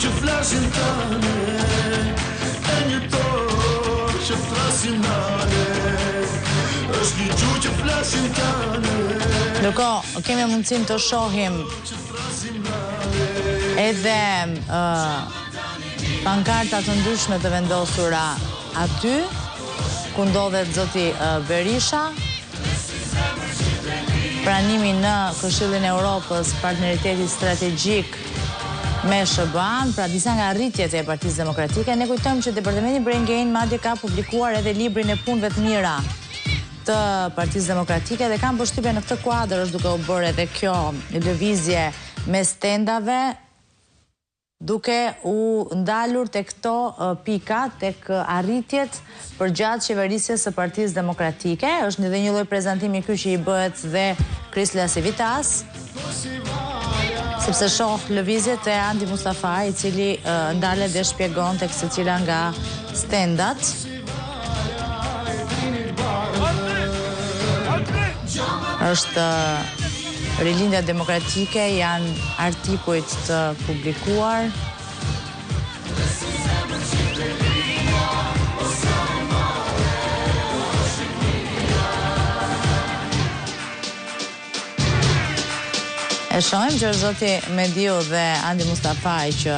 që flasin tane, e një tokë që thrasin nane, është një gjuhë që flasin tane. Ndërkohë, kemi mundësin të shohim edhe pankarta të ndryshme të vendosura aty, ku ndodhet zoti Berisha, pranimi në Këshillin e Europës, partneriteti strategjik me SBA-n, pra disa nga rritjet e Partisë Demokratike. Ne kujtojmë që Departamenti Brengen madje ka publikuar edhe librin e punëve të mira të Partisë Demokratike dhe kam përshtypjen në këtë kuadër është duke u bërë edhe kjo lëvizje me stendave, duke u ndalur tek këto pika, tek arritjet përgjatë qeverisjes së Partisë Demokratike. Është edhe një lloj prezantimi ky që i bëhet dhe Krislia Civitas, sepse shoh lëvizjet e Andi Mustafaj, i cili ndalet dhe shpjegon tek secila nga stendat. Është Rilindja Demokratike, janë artikujt të publikuar. E shohim që është zoti Mediu dhe Andi Mustafaj që